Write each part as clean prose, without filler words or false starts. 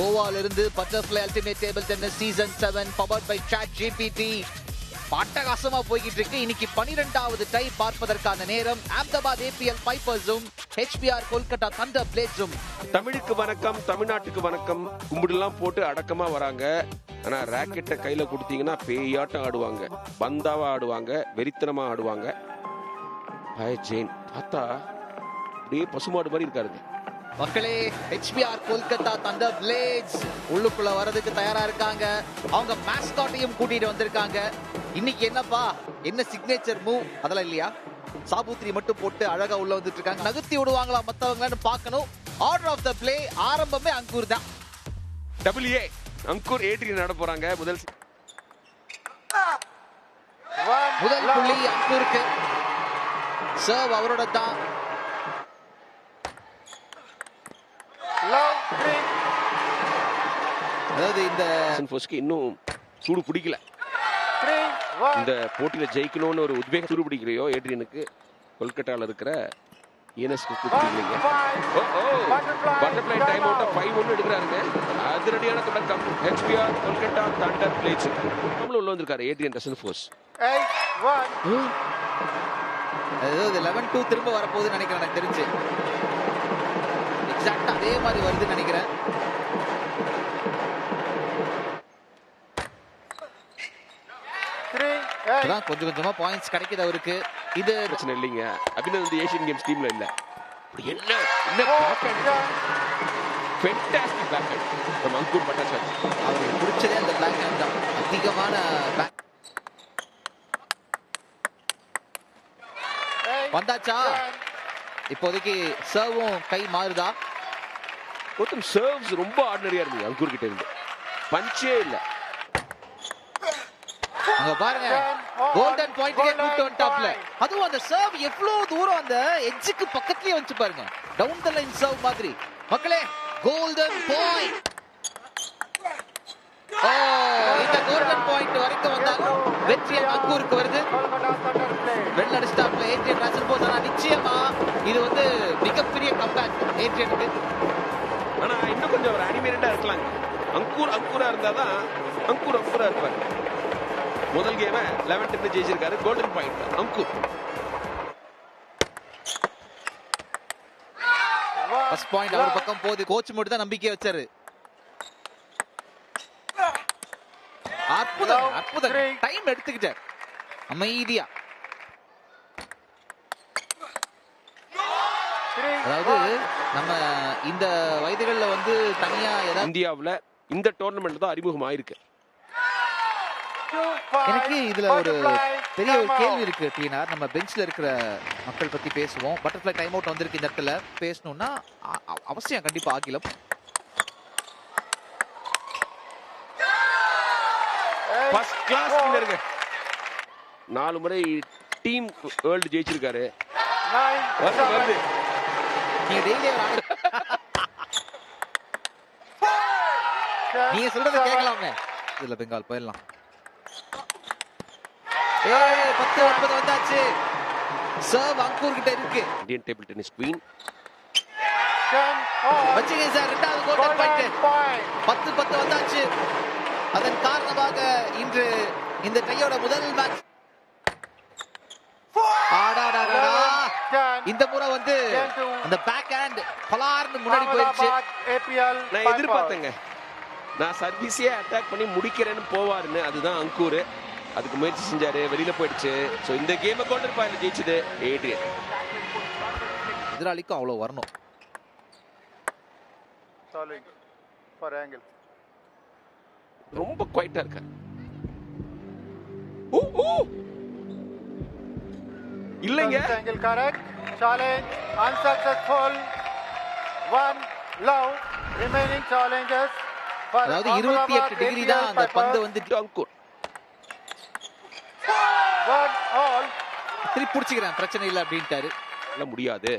கோவால இருந்து butterfly ultimate table tennis season 7 powered by ChatGPT அட்டகாசமா போய்கிட்டு இருக்கு. இன்னைக்கு 12வது டை பார்ப்பதற்கான நேரம். அஹமதாபாத் APL பைப்பர்ஸும் HBR கொல்கத்தா தண்டர் பிளேட்ஸும். தமிழுக்கு வணக்கம், தமிழ்நாட்டுக்கு வணக்கம். கும்பிடுலாம் போட்டு அடக்கமா வராங்க. ஆனா ராக்கெட்டை கையில கொடுத்தீங்கன்னா பேயாட்டம் ஆடுவாங்க, பந்தாவா ஆடுவாங்க, வெறித்தனமா ஆடுவாங்க. ஹாய் ஜெயின், தாத்தா அப்படியே பசுமாடு மாதிரி இருக்காருங்க. மக்களே, HBR கொல்கத்தா தண்டர் பிளேட்ஸ் உள்ளுக்குள்ள வரதுக்கு தயாரா இருக்காங்க. அவங்க மாஸ்காட்டையும் கூட்டிட்டு வந்திருக்காங்க. இன்னைக்கு என்னப்பா, என்ன சிக்னேச்சர் மூவ் அதெல்லாம் இல்லையா? சாபுத்ரி மட்டும் போட்டு அழகா உள்ள வந்துட்டு இருக்காங்க. நகர்த்தி விடுவாங்களா மத்தவங்கன்னு பார்க்கணும். ஆர்டர் ஆஃப் த பிளே ஆரம்பமே அங்கூர் தான். WA அங்கூர் ஏட்ரியன் நட போறாங்க. முதல் புள்ளி அங்கூருக்கு. சர்வ் அவரோட தான். அதாவது இந்த இன்னும் சூடு பிடிக்கல. இந்த போட்டியில ஜெயிக்கணும்னு ஒரு உத்வேகம் சூடு பிடிக்கலையோ ஏட்ரியனுக்கு. கொல்கட்டால இருக்கிற ENSக்கு பிடிக்கலைங்க. பட்டர்ஃப்ளை டைம் அவுட்டா 5-1 எடுக்கிறாருங்க. அதிரடியான தொடக்கம் HBR கொல்கத்தா தண்டர் பிளேட்ஸ். நம்மள உள்ள வந்திருக்காரு ஏட்ரியன் ரசன் ஃபோர்ஸ். அதாவது 11-2 திரும்ப வரப்போகுதுன்னு நினைக்கிறேன். எனக்கு தெரிஞ்சு எக்ஸாக்டா அதே மாதிரி வருதுன்னு நினைக்கிறேன். கொஞ்சம் கொஞ்சமா பாயிண்ட்ஸ் கிடைக்குது அவருக்கு. இது பிரச்சனை இல்லைங்க. அபிநந்த் ஏசியன் கேம்ஸ் டீம்ல இல்ல. என்ன fantastic backhand from Ankur Bhattacharjee. அவருக்கு பிடிச்சதே அந்த பேக் ஹேண்ட் தான். அதிகமான பேக் வந்தாச்சா. இப்போதைக்கு சர்வும் கை மாறுதா. மொத்தம் சர்வ்ஸ் ரொம்ப ஆர்டினரியா இருந்தது அங்கூர் கிட்ட இருந்து. பஞ்சே இல்ல. அங்க பாருங்க, கோல்டன் பாயிண்ட்க்கு கூட்டி வந்துட்டாப்ல. அதுவும் அந்த சர்வ் எவ்வளவு தூரம் அந்த எட்ஜுக்கு பக்கத்துலயே வந்து பாருங்க. டவுன் தி லைன் சர்வ் மாதிரி. மக்களே, கோல்டன் பாயிண்ட். இந்த கோல்டன் பாயிண்ட் வரைக்கும் வந்தாலும் வெற்றி அங்கூருக்கு வருது. வெள்ள அடிச்சாப்ல ஏட்ரியன் ரசல் போஸ். ஆனா நிச்சயமா இது வந்து மிகப்பெரிய கம்பேக் ஏட்ரியனுக்கு. ஆனா இன்னும் கொஞ்சம் ஒரு அனிமேட்டடா இருக்கலாங்க. அங்கூரா இருந்தாதான் அங்கூரா இருப்பாரு. முதல் கேம 11 ஜெயிச்சிருக்காரு. Golden point Ankur. First point அவர் பக்கம் போகுது. கோச் மட்டும் தான் நம்பிக்கை வச்சாரு. அற்புதம். டைம் எடுத்துக்கிட்டார் அமைதியா. அதாவது நம்ம இந்த வயதுகள்ல வந்து தனியா இந்தியாவுல இந்த டோர்னமெண்ட் தான் அறிமுகம் ஆயிருக்கு. எனக்கு இதுல ஒரு பெரிய ஒரு கேள்வி இருக்கு டிஆர். நம்ம பெஞ்ச்ல இருக்கிற மக்கள் பத்தி பேசுவோம். பட்டர்ஃப்ளை டைம் அவுட் வந்திருக்கு. இந்த இடத்துல பேசணும்னா அவசியம் கண்டிப்பா ஆகிலம். First class வின்னருங்க. 4 முறை டீம் வேர்ல்ட் ஜெயிச்சிருக்காரு. வருது. நீங்க டெய்லி நீங்க சொல்றத கேட்கலாமே. இதுல பெங்கால் போயிடலாம். 10-9 வந்தாச்சு. சர்வ் அங்கூர் கிட்ட இருக்கு. இந்தியன் டேபிள் டென்னிஸ் குவீன் வச்சுங்க சார். இரண்டாவது கோல்டன் பாயிண்ட். 10-10 வந்தாச்சு. அதன் காரணமாக இன்று இந்த கையோட முதல் மேட்ச். இந்த முறை வந்து அந்த பேக் ஹேண்ட் பலார்னு முன்னாடி போயிடுச்சு. நான் எதிர்பார்த்தேங்க. நான் சர்வீஸே அட்டாக் பண்ணி முடிக்கிறேன்னு போவாருன்னு. அதுதான் அங்கூர். அதுக்கு முயற்சி செஞ்சாரு, வெளியில போயிடுச்சு. சோ இந்த கேம் கோல்டன் பாயிண்ட் ஜெயிச்சது ஏட்ரியன். எதிராளிக்கும் அவ்வளவு வரணும். ரொம்ப குவைட்டா இருக்க. இல்லைங்க. Challenge unsuccessful. 1 love remaining challenges. அதாவது 28 டிகிரி தான் அந்த பந்து வந்து அங்கூர். திருப்பி பிடிச்சிக்கிறேன், பிரச்சனை இல்லை அப்படின்ட்டாரு. முடியாது.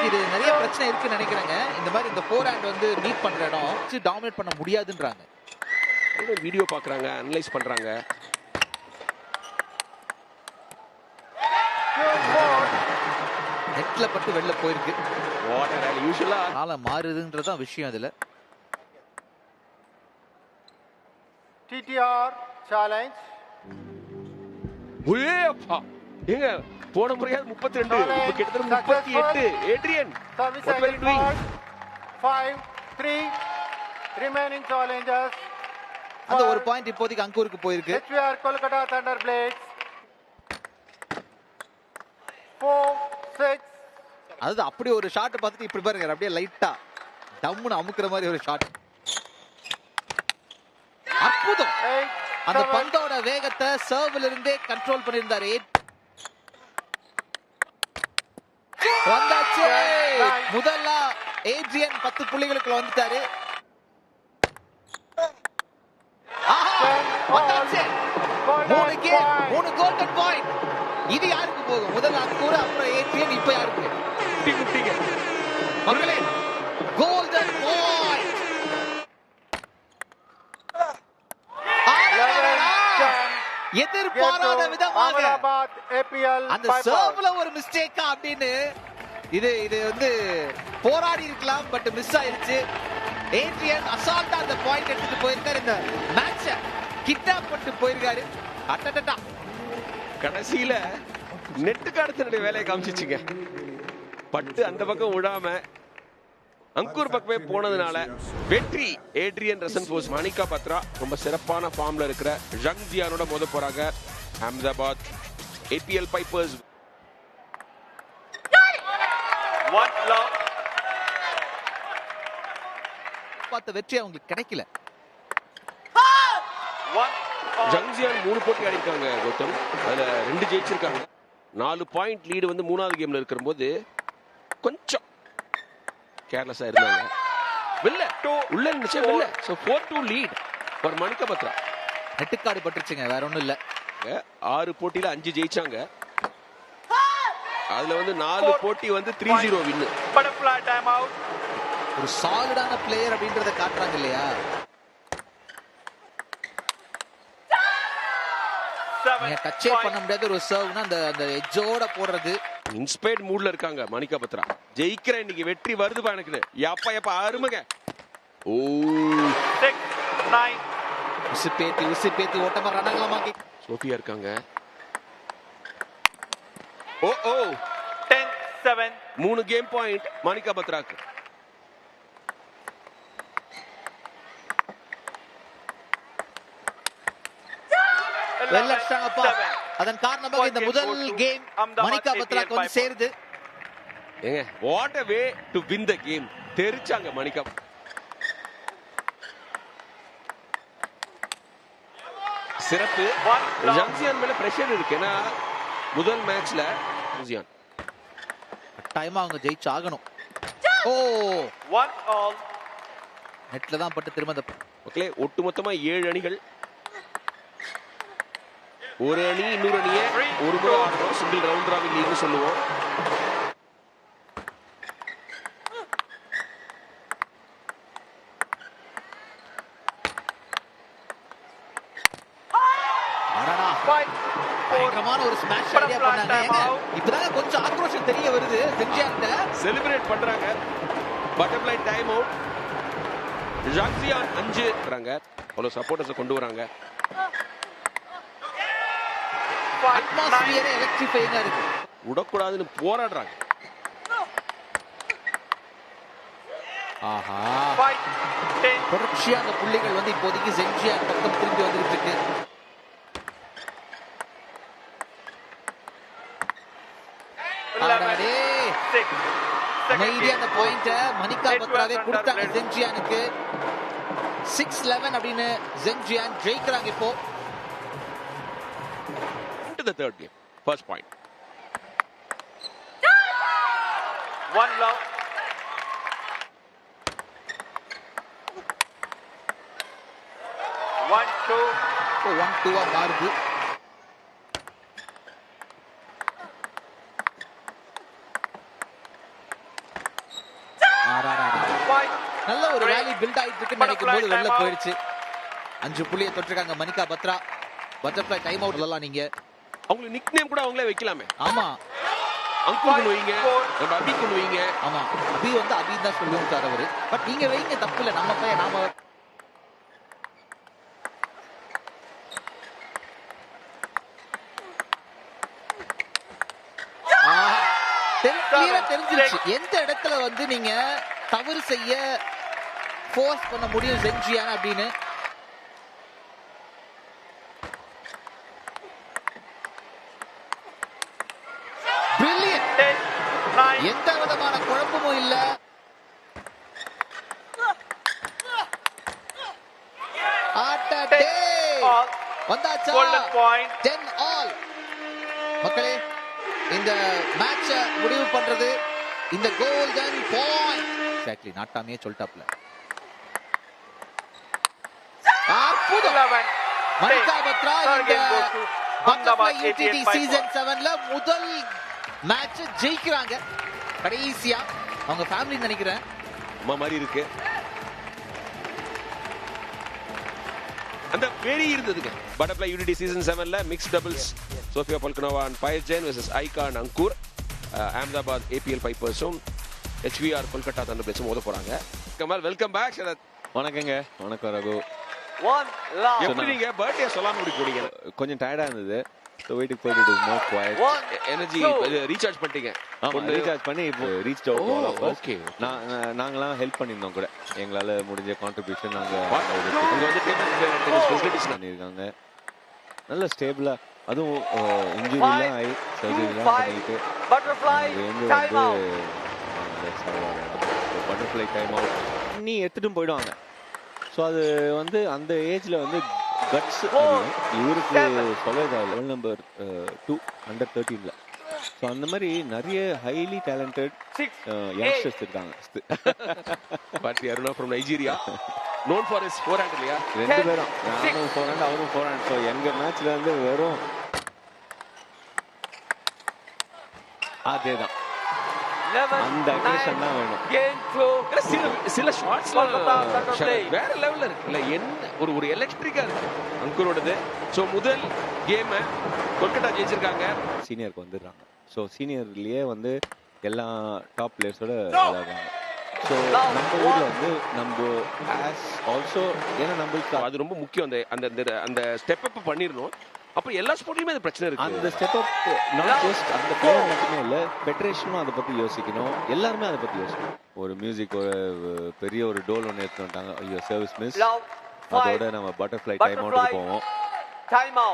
இது நிறைய பிரச்சனை இருக்குன்னு நினைக்கிறேங்க. இந்த மாதிரி இந்த ஃபோர் ஹேண்ட் வந்து மீட் பண்ற இடம் டாமினேட் பண்ண முடியாதுன்றாங்க. வீடியோ பாக்குறாங்க, அனலைஸ் பண்றாங்க. நெட்ல பட்டு வெளில போயிருக்கு. வாட்டர் ரேலி யூசுவலா காலம் மாறுதுன்றதான் விஷயம் அதுல. TTR challenge. ஒரே அப்பா ஏங்க போன முறையாவது 32 இப்ப கிட்டத்தட்ட 38. Adrian Service what were you again doing? fault. 5-3 remaining challenges. அந்த ஒரு பாயிண்ட் இப்போதைக்கு அங்கூருக்கு போயிருக்கு. HBR Kolkata Thunder Blades 4-6. அது அப்படி ஒரு ஷாட் பார்த்துட்டு இப்படி பாருங்க அப்படியே லைட்டா டம்முன்னு அமுக்குற மாதிரி ஒரு ஷாட். அற்புதம். அந்த பந்தோட வேகத்தை சர்வ்ல இருந்தே கண்ட்ரோல் பண்ணியிருந்தாரு. வந்தாச்சு. முதல்ல ஏட்ரியன் 10 புள்ளிகளுக்குள்ள வந்துட்டாரு. வந்தாச்சு. 3 கேம் 3 கோல்டன் பாயிண்ட். இது யாருக்கு போகும்? முதல்ல அங்கூர், அப்புறம் ஏட்ரியன், இப்ப யாருக்கு? குட்டிங்க மக்களே கோல்டன் பாயிண்ட். எதிர்பாராத விதமாக அந்த சர்வ்ல ஒரு மிஸ்டேக்கா அப்படின்னு இது வந்து போராடி இருக்கலாம், பட் மிஸ் ஆயிருச்சு. ஏட்ரியன் அசால்ட்டா அந்த பாயிண்ட் எடுத்துட்டு போயிருக்காரு. இந்த மேட்ச கிட்னாப் பண்ணிட்டு போயிருக்காரு. அட்டடடா கடைசியில நெட்டுக்கு அடுத்த வேலையை காமிச்சிச்சுங்க. பட்டு அந்த பக்கம் விடாம அங்கூர் பக்கமே போனதுனால வெற்றி. ஏட்ரியன் ரசன்போஸ், மணிகா பத்ரா ரொம்ப சிறப்பான ஃபார்ம்ல இருக்கிற ஜங்ஜியானோட மோத போறாங்க. அஹமதாபாத் ஏபிஎல் பைப்பர்ஸ் பார்த்த வெற்றி அவங்களுக்கு கிடைக்கல. ஜங்ஜியான் 3 போட்டி ஆடிருக்காங்க கௌதம், அதுல 2 ஜெயிச்சிருக்காங்க. 4 பாயிண்ட் லீடு வந்து 3வது கேம்ல இருக்கிற போது கொஞ்சம் கேர்லெஸ்ஸா இருந்தாங்க. வெல்ல உள்ள நிச்சயம் வெல்ல. So 4-2 lead for Manika Batra. நெட்டுக்காடு பட்டுச்சுங்க, வேற ஒண்ணும் இல்ல. 6 போட்டியில 5 ஜெயிச்சாங்க. அதுல வந்து 4 போட்டி வந்து 3-0 வின். Butterfly time out. ஒரு சாலிடான பிளேயர் அப்படின்றத காட்டுறாங்க இல்லையா? நீங்க டச்சே பண்ண முடியாத ஒரு சர்வ்னா அந்த எட்ஜோட போடுறது. இன்ஸ்பயர்ட் மூட்ல இருக்காங்க மணிகா பத்ரா. ஜெயிக்கிற இன்னைக்கு வெற்றி வருதுப்பா எனக்கு. எப்ப அருமைங்க. ஓ 6-9. உசுப்பேத்தி ஓட்டமா ரணங்களமாக்கி சோஃபியா இருக்காங்க. ஓ 10-7. 3 கேம் பாயிண்ட் மணிகா பத்ராக்கு. வெல்லட்டாங்கப்பா. அதன் காரணமாக இந்த முதல் கேம் மணிகா பத்ராக்கு வந்து சேருது. ஏங்க what a way to win the game. தெரிச்சாங்க மணிகா. சிறப்பு. ஜங்ஜியான் மேல பிரஷர் இருக்கு. ஏன்னா முதல் மேட்ச்ல ஜங்ஜியான் டைம் அவங்க ஜெயிச்சு ஆகணும். ஓ 1-all. நெட்ல தான் பட்டு திரும்ப. மக்களே ஒட்டுமொத்தமா 7 அணிகள். ஒரு அணி இன்னொரு அணியை ஒரு முறை ஆடுறோம். சிங்கிள் ரவுண்ட் ராபின் லீக்னு சொல்லுவோம். பயங்கரமான ஒரு ஸ்மாஷ் ஐடியா பண்ணாங்க. இப்பதான் கொஞ்சம் ஆக்ரோஷம் தெரிய வருது. செஞ்சியான்ட்ட செலிப்ரேட் பண்றாங்க. Butterfly time out. ஜாக்சியான் 5 வராங்க. அவ்வளவு சப்போர்ட்டர்ஸ் கொண்டு வராங்க. அட்மாஸ்பியரே எலக்ட்ரிஃபைங்கா இருக்கு. உடக்கூடாதுன்னு போராடுறாங்க. ஆஹா தொடர்ச்சியா அந்த புள்ளிகள் வந்து இப்போதைக்கு செஞ்சியான் பக்கம் திரும்பி வந்துட்டு இருக்கு. அமைதியா அந்த பாயிண்ட மணிகா பத்ராவே கொடுத்தாங்க செஞ்சியானுக்கு. 6-11 அப்படின்னு செஞ்சியான் ஜெயிக்கிறாங்க இப்போ. The third game, first point. 1 love. 1-2. 1-2 மாறுது. நல்ல ஒரு ரேலி பில்ட் ஆயிட்டு இருக்குன்னு நினைக்கும் போது வெளில போயிடுச்சு. 5 புள்ளியை தொட்டிருக்காங்க Manika Batra. Butterfly time out எல்லாம் நீங்க அவங்களுக்கு நிக் நேம் கூட அவங்களே வைக்கலாமே. ஆமா அங்குர் கொண்டு வைங்க, நம்ம அபி கொண்டு வைங்க. ஆமா, அபி வந்து அபி தான் சொல்லுவோம் சார் அவரு. பட் நீங்க வைங்க, தப்பு இல்ல. நம்ம பையன் நாம தெரிஞ்சிருச்சு எந்த இடத்துல வந்து நீங்க தவறு செய்ய ஃபோர்ஸ் பண்ண முடியும் செஞ்சியான் அப்படின்னு. எந்த விதமான குழப்பமும் இல்ல. வந்தாச்சா 10 ஆல். மக்களே, இந்த மேட்ச முடிவு பண்றது இந்த கோல்டன் பாயிண்ட். எக்ஸாக்ட்லி, நாட்டாமே சொல்லிட்டாப்ல. அற்புதம். மணிகா பத்ரா இந்த பட்டர்ஃப்ளை யூடிடி சீசன் 7ல முதல் மேட்ச் ஜெயிக்கிறாங்க. கடைசியா அவங்க ஃபேமிலி நினைக்கிறேன் அம்மா மாதிரி இருக்கு. அந்த வெறி இருந்ததுங்க. பட்டர்ஃப்ளை யூனிட்டி சீசன் 7ல mix doubles Sofia Polcanova and Payas Jain versus Ayhika and Ankur. Ahmedabad APL பைப்பர்ஸும் ஹெச்விஆர் கொல்கத்தா தண்டர் பேச்சும் மோத போறாங்க. Kamal, welcome back. சரத், வணக்கங்க. வணக்கம் ரகு. எப்படி நீங்க பர்த்டே சொல்லாம இப்படி போனீங்க? கொஞ்சம் டயர்டா இருந்தது. வீட்டுக்கு போயிட்டு மோர் குவைட். எனர்ஜி ரீசார்ஜ் பண்ணிட்டீங்க? ரீசார்ஜ் பண்ணி இப்போ ரீச் அவுட். ஓகே, நாங்களாம் ஹெல்ப் பண்ணிருந்தோம் கூட. எங்களால முடிஞ்ச கான்ட்ரிபியூஷன் நாங்க வந்து டேபிள் ஃபெசிலிட்டிஸ் பண்ணிருக்காங்க. நல்ல ஸ்டேபிளா, அதுவும் இன்ஜுரிலாம் ஆகி சர்ஜரிலாம் பண்ணிட்டு பட்டர்ஃப்ளை டைம் அவுட் பண்ணி எடுத்துட்டும் போயிடுவாங்க. ஸோ அது வந்து அந்த ஏஜ்ல வந்து கட்ஸ் இவருக்கு சொல்லதா வேர்ல்ட் நம்பர் 2 அண்டர் 13ல. ஸோ அந்த மாதிரி நிறைய ஹைலி டேலண்டட் யங்ஸ்டர்ஸ் இருக்காங்க. பாட்டி Aruna from Nigeria, known for his forehand இல்லையா? ரெண்டு பேரும், நானும் ஃபோர்ஹேண்ட் அவரும் ஃபோர்ஹேண்ட். ஸோ எங்க மேட்ச்ல வந்து வெறும் அதேதான், அந்த அக்ரஷன் தான் வேணும். சில ஷாட்ஸ் வேற லெவல்ல இருக்குல்ல, என்ன ஒரு எலக்ட்ரிக்கா இருக்கு அங்கூரோடது. ஸோ முதல் கேம் கொல்கத்தா ஜெயிச்சிருக்காங்க. சீனியருக்கு வந்துடுறாங்க. ஸோ சீனியர்லயே வந்து எல்லா டாப் பிளேயர்ஸோட விளையாடுறாங்க. ஸோ நம்ம ஊர்ல வந்து நம்ம ஆஸ் ஆல்சோ, ஏன்னா நம்மளுக்கு அது ரொம்ப முக்கியம். அந்த அந்த ஸ்டெப் அப் பண்ணிடணும். அப்ப எல்லா ஸ்போர்ட்லயுமே அது பிரச்சனை இருக்கு. அந்த ஸ்டெப் அப் நாட் ஜஸ்ட் அந்த பிளேயர் மட்டுமே இல்ல, ஃபெடரேஷனும் அதை பத்தி யோசிக்கணும். எல்லாருமே அதை பத்தி யோசிக்கணும். ஒரு மியூசிக், ஒரு பெரிய ஒரு டோல் ஒன்று எடுத்து வந்துட்டாங்க. ஐயோ, சர்வீஸ் மிஸ். அதோட நம்ம பட்டர்ஃப்ளை டைம் அவுட்டுக்கு போவோம்.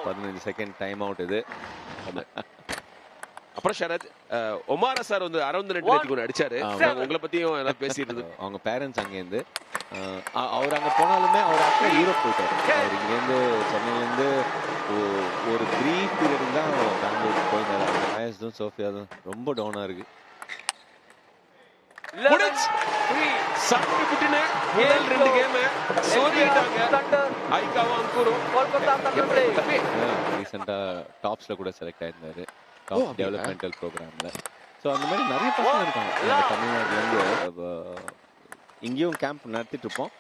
15 செகண்ட் டைம் அவுட் இது. அப்புறம் ஷரத், ஒமாரா சார் வந்து அரௌண்ட் 2 ரேட்டிங் அடிச்சாரு. உங்களை பத்தியும் எல்லாம் பேசிட்டு இருந்தது. அவங்க பேரண்ட்ஸ் அங்கேருந்து அவர் அங்க போனாலுமே அவர் ஆக்சுவலா யூரோப் போயிட்டார். அவர் இங்கேருந்து சென்னையிலேருந்து ஒரு பிரீஃப் பீரியட் தான் பெங்களூருக்கு போயிருந்தாரு. அந்த மேட்சும் சோஃபியாதும் ரொம்ப டவுனா இருக்கு. ரீசெண்டா டாப்ஸ்ல கூட செலக்ட் ஆயிருந்தாரு, டாப் டெவலப்மெண்டல் ப்ரோக்ராம்ல. ஸோ அந்த மாதிரி நிறைய பசங்க இருக்காங்க. தமிழ்நாட்டுலேருந்து இங்கேயும் கேம்ப் நடத்திட்டு இருப்போம்.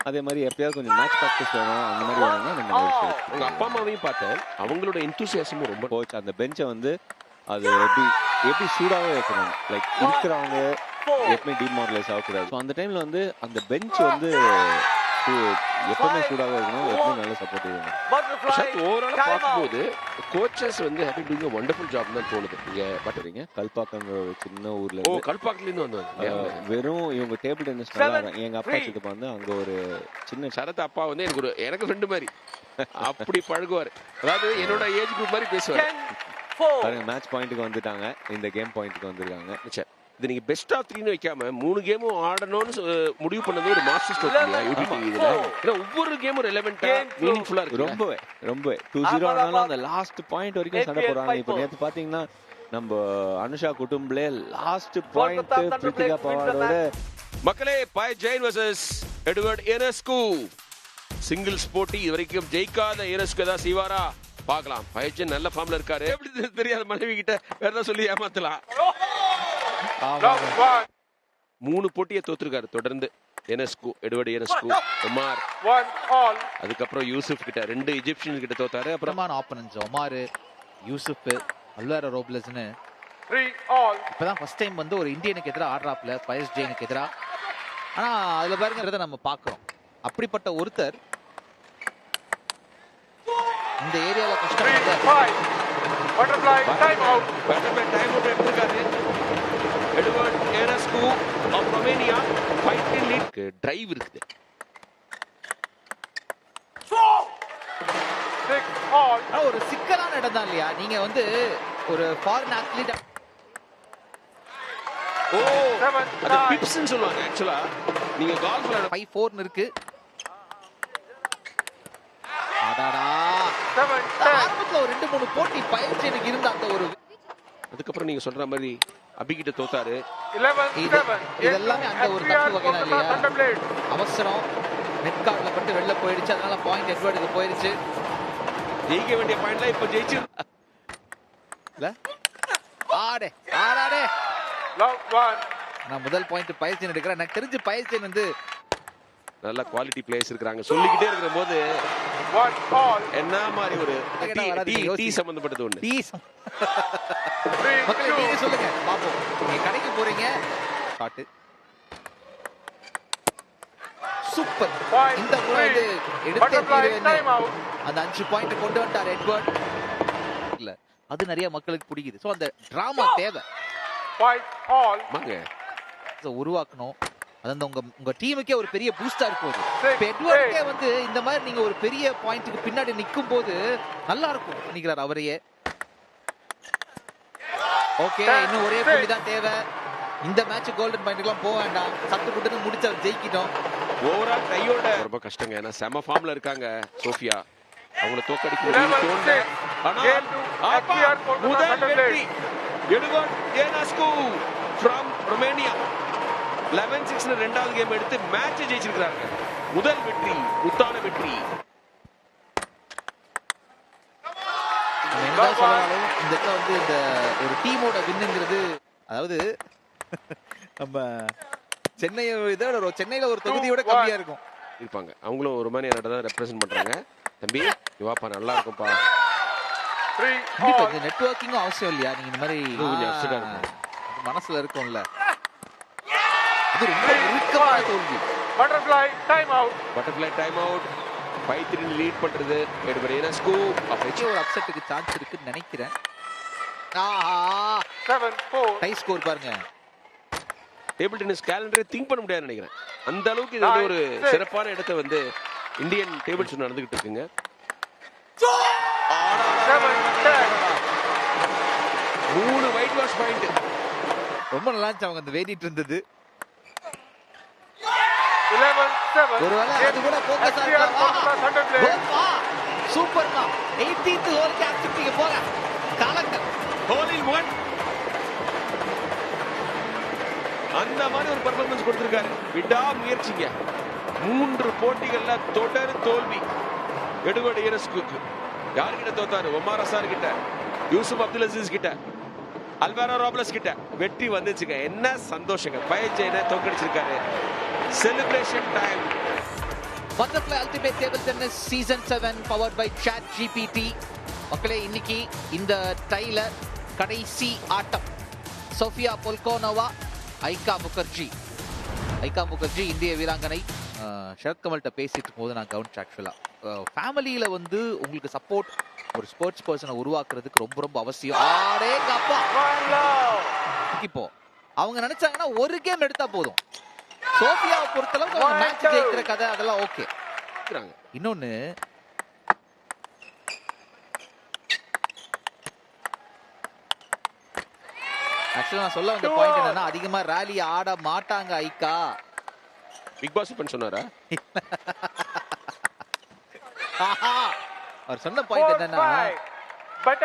அதே மாதிரி எப்பயாவது கொஞ்சம் மேட்ச் ப்ராக்டிஸ் வேணும், அந்த மாதிரி வேணும்னா நம்ம உங்க அப்பா அம்மாவையும் பார்த்தேன். அவங்களோட எந்தூசியாசமும் ரொம்ப. கோச் அந்த பெஞ்சை வந்து அது எப்படி சூடாகவே வைக்கணும். லைக் இருக்கிறவங்க எப்பவுமே டிமாரலைஸ் ஆகக்கூடாது. ஸோ அந்த டைம்ல வந்து அந்த பெஞ்ச் வந்து எப்பவுமே சூடாக இருக்கணும், எப்பவுமே நல்ல சப்போர்ட் இருக்கணும். ஓவரால் பார்க்கும்போது கோச்சஸ் வந்து டூயிங் வண்டர்ஃபுல் ஜாப் தான் தோணுது. நீங்க பாத்துறீங்க, கல்பாக்கங்கிற ஒரு சின்ன ஊர்ல கல்பாக்கத்துல இருந்து வந்தாங்க. வெறும் இவங்க டேபிள் டென்னிஸ் நல்லா. எங்க அப்பா கிட்ட வந்து அங்க ஒரு சின்ன சரத் அப்பா வந்து எனக்கு ஃப்ரெண்டு மாதிரி அப்படி பழகுவாரு. அதாவது என்னோட ஏஜ் குரூப் மாதிரி பேசுவாரு. பாருங்க, மேட்ச் பாயிண்ட்டுக்கு வந்துட்டாங்க, இந்த கேம் பாயிண்ட்டுக்கு வந்திருக்காங்க. இது நீங்க பெஸ்ட் ஆஃப் 3ன்னு வைக்காம 3 கேமும் ஆடணும்னு முடிவு பண்ணது ஒரு மாஸ்டர் ஸ்ட்ரோக் இல்லையா யூடிடி இதுல? ஏன்னா ஒவ்வொரு கேமும் ரெலவெண்டா மீனிங்ஃபுல்லா இருக்கு. ரொம்பவே 2-0 ஆனாலும் அந்த லாஸ்ட் பாயிண்ட் வரைக்கும் சண்டை போறாங்க. இப்போ நேத்து பாத்தீங்கன்னா நம்ம அனுஷா குடும்பலே லாஸ்ட் பாயிண்ட் பிரித்திகா பவாரோட. மக்களே, Payas Jain versus Edward Ionescu singles போட்டி. இது வரைக்கும் ஜெயிக்காத எனஸ்கு தான் செய்வாரா பார்க்கலாம். பயஸ் ஜெயின் நல்ல ஃபார்ம்ல இருக்காரு. எப்படி தெரியாத மனைவி கிட்ட வேற ஏதாவது சொல்லி ஏமாத்தலாம். 3 போட்டியை தோத்துருக்காரு தொடர்ந்து எனஸ்கு, எட்வர்ட் எனஸ்கு. ஒமார், அதுக்கப்புறம் யூசுப் கிட்ட 2 எஜிப்சியன் கிட்ட தோத்தாரு. அப்புறமான ஆப்பனன்ஸ் ஒமார், யூசுப், அல்வாரோ ரோப்லஸ்னு 3 all. இப்பதான் ஃபர்ஸ்ட் டைம் வந்து ஒரு இந்தியனுக்கு எதிராக ஆடுறாப்ல பயஸ் ஜெயினுக்கு எதிராக. ஆனா அதுல பாருங்கிறத நம்ம பார்க்கிறோம். அப்படிப்பட்ட ஒருத்தர் இந்த ஏரியால 3 கஷ்டப்படுறாரு. 5. Butterfly time out. Butterfly time out எடுத்திருக்காரு Edward Ionescu of Romania. 5 lead டிரைவ் இருக்குது. 6 all. ஆனா ஒரு சிக்கலான இடம் தான் இல்லையா? நீங்க வந்து ஒரு ஃபாரின் அத்லீட் ஓ 7 அது 9. பிப்ஸ்னு சொல்லுவாங்க ஆக்சுவலா. நீங்க கால்ஃப் விளையாட 5-4 இருக்கு. அடடா 7 10. ஆரம்பத்துல ஒரு 2-3 போட்டி பயிற்சி எனக்கு இருந்த அந்த ஒரு அதுக்கப்புறம் நீங்க சொல்ற மாதிரி அபிகிட்ட தோத்தாரு. 11 இது 7. இதெல்லாமே அந்த ஒரு தப்பு வகை தான் இல்லையா? Thunder Blade. அவசரம் நெட் கார்டுல பட்டு வெளில போயிடுச்சு. அதனால பாயிண்ட் எட்வர்டுக்கு போயிடுச்சு. ஜெயிக்க வேண்டிய பாயிண்ட்ல இப்ப ஜெயிச்சு இல்ல ஆடே ஆடாடே. Love 1. நான் முதல் பாயிண்ட் பயிற்சி எடுக்கிறேன். எனக்கு தெரிஞ்சு பயிற்சி வந்து நல்ல குவாலிட்டி பிளேயர்ஸ் இருக்காங்க. சொல்லிக்கிட்டே இருக்கிற போது 1 all. என்ன மாதிரி ஒரு கேட்டா வராது, நீங்க டீ யோசி. சம்பந்தப்பட்டது ஒண்ணு. டீசம் 3 மக்களே நீங்க 2. சொல்லுங்க பாப்போம். நீங்க கடைக்கு போறீங்க ஷாட் சூப்பர். Five, இந்த முறை வந்து three. எடுத்தே Butterfly தீருவேன்னு time out. அந்த 5 பாயிண்ட் கொண்டு வந்துட்டார் எட்வர்ட். இல்ல அது நிறைய மக்களுக்கு பிடிக்குது. சோ அந்த டிராமா தேவை. 5 all. ஆமாங்க. உருவாக்கணும். அது அந்த உங்க டீமுக்கே ஒரு பெரிய பூஸ்டா இருக்கும். Six, இப்ப எட்வர்டுக்கே வந்து இந்த மாதிரி நீங்க ஒரு பெரிய பாயிண்ட்க்கு பின்னாடி நிக்கும் போது நல்லா இருக்கும் நினைக்கிறார் அவரையே. ஓகே இன்னும் ஒரே புள்ளி தான் தேவை. இந்த மேட்ச் கோல்டன் பாயிண்ட்லாம் போக வேண்டாம். சத்து புட்டுன்னு முடிச்சு அவர் ஜெயிக்கிட்டோம். ஓவரால் டையோட ரொம்ப கஷ்டங்க. ஏன்னா செம ஃபார்ம்ல இருக்காங்க சோஃபியா. அவங்கள தோக்கடிக்க 11 முடியும்னு தோணல. 6. ஆனா Game to ஆப்பா, FCR Kolkata முதல் Thunder வெற்றி எட்வர்ட் ஏனஸ்கு ஃப்ரம் ரொமேனியா. 11-6 ரெண்டாவது கேம் எடுத்து மேட்ச் ஜெயிச்சிருக்காங்க. முதல் வெற்றி, முத்தான வெற்றி. நம்ம என்னதான் சொன்னாலும் இந்த இடத்துல வந்து இந்த ஒரு டீமோட வின்னுங்கிறது அதாவது நம்ம சென்னையில ஒரு தொகுதியோட கம்மியா இருக்கும். இருப்பாங்க. அவங்களும் ஒரு மாதிரி தான் ரெப்ரசென்ட் பண்றாங்க. தம்பி இவாப்பா நல்லா இருக்கும்பா. 3 கண்டிப்பா all. இந்த நெட்வொர்க்கிங்கும் அவசியம் இல்லையா? நீங்க இந்த மாதிரி கொஞ்சம் upset ஆ இருக்கும். அது மனசுல இருக்கும்ல. அது ரொம்ப இறுக்கமான தோல்வி. Butterfly time out. Butterfly time out. 5-3 lead பண்றது எட்வர்ட் ஏனஸ்கு ஆஃப் ஒரு அப்செட்டுக்கு சான்ஸ் இருக்குன்னு நினைக்கிறேன். ஆஹா 7 4. டை ஸ்கோர் பாருங்க. டேபிள் டென்னிஸ் கேலண்டரை திங்க் பண்ண முடியாதுன்னு நினைக்கிறேன். அந்த அளவுக்கு இது வந்து ஒரு சிறப்பான இடத்தை வந்து இந்தியன் டேபிள் டென்னிஸ் நடந்துகிட்டு இருக்குங்க. 7 10. 3 ஒயிட் வாஷ் பாயிண்ட். ரொம்ப நல்லா இருந்துச்சு அவங்க அந்த வேடிட்டு இருந்தது. 11 7. ஒருவேளை அது கூட போக்கஸா FCR Kolkata Thunder Blade. இருக்கா? சூப்பர்மா. 18th ஹோல் கேப்சர் போங்க. கலக்கல். Whole in one. அந்த மாதிரி ஒரு பெர்ஃபார்மன்ஸ் கொடுத்திருக்காரு. விடா முயற்சிங்க. 3 போட்டிகள்ல தொடர் தோல்வி எட்வர்ட் ஏனஸ்குக்கு. யார்கிட்ட தோத்தாரு? ஒமார் அசார் கிட்ட, யூசுப் அப்துல் அசீஸ் கிட்ட, அல்வாரோ ராப்லஸ் கிட்ட. வெற்றி வந்துச்சுங்க. என்ன சந்தோஷங்க. பயஜெயனை தோக்கடிச்சிருக்காரு. Celebration time. Butterfly ultimate table tennis season 7 powered by Chat GPT. மக்களே இன்னைக்கு இந்த டைல கடைசி ஆட்டம். Sofia Polcanova, Ayhika Mukherjee. ஐகா முகர்ஜி இந்திய வீராங்கனை. ஷரத் கமல்கிட்ட பேசிட்டு போது நான் கவனிச்சேன். ஆக்சுவலா ஃபேமிலியில வந்து உங்களுக்கு சப்போர்ட் ஒரு ஸ்போர்ட்ஸ் பர்சனை உருவாக்குறதுக்கு ரொம்ப ரொம்ப அவசியம். ஆடேங்கப்பா. One love. இப்போ அவங்க நினைச்சாங்கன்னா ஒரு கேம் எடுத்தா போதும். சோஃபியாவை பொறுத்தளவுக்கு அவங்க மேட்ச் ஜெயிக்கிற கதை அதெல்லாம் ஓகே. இன்னொன்னு ஆக்சுவலா நான் சொல்ல வந்த பாயிண்ட் என்னன்னா அதிகமா ராலி ஆட மாட்டாங்க ஐகா. பிக் பாஸ் இப்ப சொன்னாரா? அவர் சொன்ன பாயிண்ட் என்னன்னா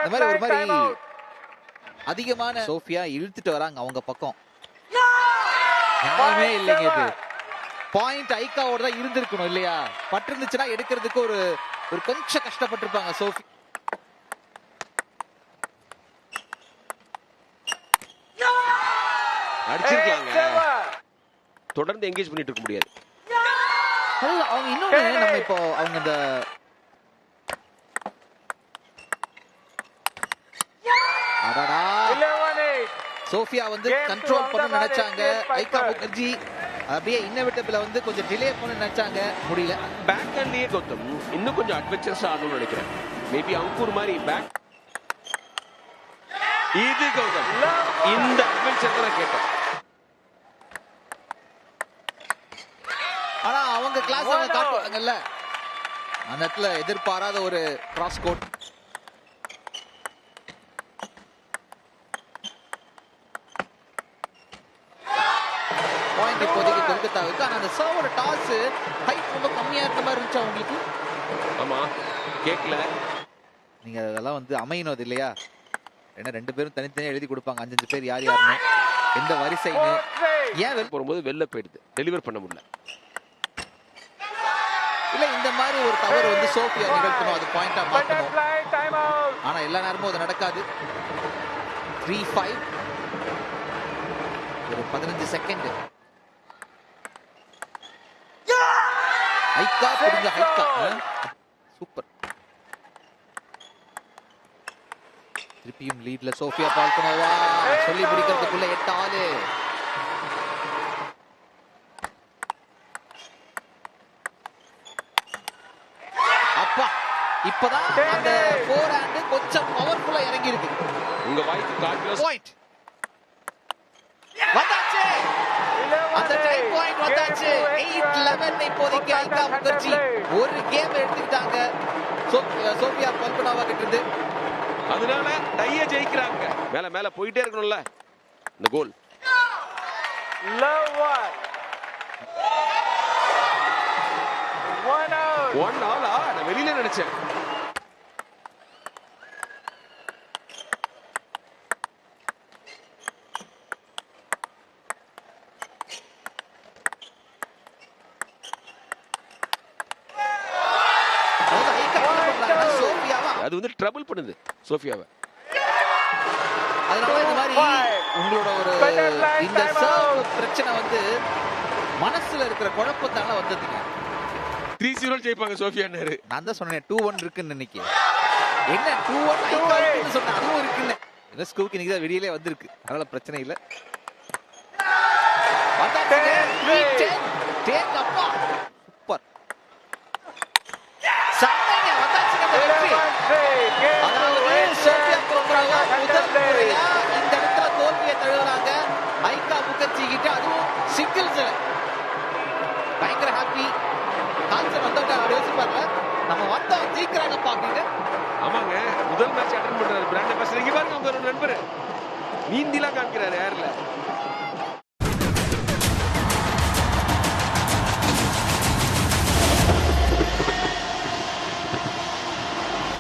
இந்த மாதிரி ஒரு மாதிரி அதிகமான சோஃபியா இழுத்துட்டு வராங்க அவங்க பக்கம். யாருமே இல்லைங்க. இது பாயிண்ட் ஐகாவோட தான் இருந்திருக்கணும் இல்லையா? பட்டு இருந்துச்சுன்னா எடுக்கிறதுக்கு ஒரு கொஞ்சம் கஷ்டப்பட்டிருப்பாங்க சோஃபி. அடிச்சிருக்காங்க. தொடர்ந்து எங்கேஜ் பண்ணிட்டு இருக்க முடியாது. அவங்க இன்னொன்னு நம்ம இப்போ அவங்க இந்த அடடா 11-8. சோஃபியா வந்து கண்ட்ரோல் பண்ண நினைச்சாங்க. ஐகா முகர்ஜி அப்படியே இன்னவிட்டபிள வந்து கொஞ்சம் டிலே பண்ண நினைச்சாங்க, முடியல. பேக் ஹேண்ட்லயே கௌதம் இன்னும் கொஞ்சம் அட்வென்ச்சரஸா ஆடணும்னு நினைக்கிறேன். மேபி அங்கூர் மாதிரி பேக். இது கௌதம் இந்த அட்வென்ச்சர் தான் கேட்டேன். ஆனா அவங்க கிளாஸ் அவங்க காட்டுவாங்கல்ல, அந்த இடத்துல எதிர்பாராத ஒரு கிராஸ் கோட். பாயிண்ட் இப்போதைக்கு கொல்கத்தாவுக்கு. ஆனா அந்த சர்வோட டாஸ் ஹைட் ரொம்ப கம்மியா இருக்க மாதிரி இருந்துச்சு அவங்களுக்கு. ஆமா கேட்கல. நீங்க அதெல்லாம் வந்து அமையணும் அது இல்லையா? ஏன்னா 2 பேரும் தனித்தனியா எழுதி கொடுப்பாங்க 5 பேர் யார் யாருன்னு, எந்த வரிசைன்னு. ஏன் வெளில போகும்போது வெளில போயிடுது, டெலிவர் பண்ண முடியல. இல்ல இந்த மாதிரி ஒரு தவறு வந்து சோஃபியா நிகழ்த்தணும், அது பாயிண்டா மாத்தணும். ஆனா எல்லா நேரமும் அது நடக்காது. 3-5 ஒரு 15 செகண்ட். ஐகா புரிஞ்ச ஐகா சூப்பர். திருப்பியும் லீட்ல சோஃபியா பால்கனோவா சொல்லி முடிக்கிறதுக்குள்ள 8 ஆளு. அப்பா இப்பதான் அந்த ஃபோர் ஹேண்ட் கொஞ்சம் பவர்ஃபுல்லா இறங்கி இருக்கு. உங்க வாய்க்கு காட்டுல பாயிண்ட் வந்தாச்சு, அந்த டைம் பாயிண்ட் வந்தாச்சு. 8-11 இப்போதைக்கு ஐகா முகர்ஜி ஒரு கேம் எடுத்துக்கிட்டாங்க சோஃபியா பால்கனோவா கிட்ட இருந்து. அதனால டைய ஜெயிக்கிறாங்க. மேல மேல போயிட்டே இருக்கணும்ல இந்த கோல். ஒன் ஆலா நான் வெளியில நினைச்சேன். அது வந்து ட்ரபிள் பண்ணுது சோஃபியாவை. அதனால இந்த மாதிரி உங்களோட ஒரு இந்த சர்வ் பிரச்சனை வந்து மனசுல இருக்கிற குழப்பத்தால வந்ததுங்க. 3-0 ஜெயிப்பாங்க சோஃபியான்னாரு. நான் தான் சொன்னேன் 2-1 இருக்குன்னு இன்னைக்கு. என்ன 2-1 ஐகான்னு சொன்னேன், அதுவும் இருக்குன்னு. என்ன ஸ்கூக்கு இன்னைக்கு தான் வெளியிலே வந்திருக்கு, அதனால பிரச்சனை இல்லை. அப்பா சூப்பர் சாமைங்க வந்தாச்சுங்க வெற்றி. அதாவது சோஃபியா பால்கனோவா முதல் முறையா இந்த இடத்துல தோல்வியை தழுவுறாங்க ஐகா முகர்ஜி கிட்ட, அதுவும் சிங்கிள்ஸ்ல. பயங்கர ஹாப்பி. கான்சர் வந்தவங்க அப்படி யோசிப்பாங்க, நம்ம வந்தோம் ஜெயிக்கிறாங்கப்பா அப்படின்னு. ஆமாங்க முதல் மேட்ச் அட்டெண்ட் பண்றாரு பிராண்ட் அம்பாசிடர். இங்க பாருங்க உங்க நண்பர் நீந்திலாம் காமிக்கிறாரு ஏர்ல.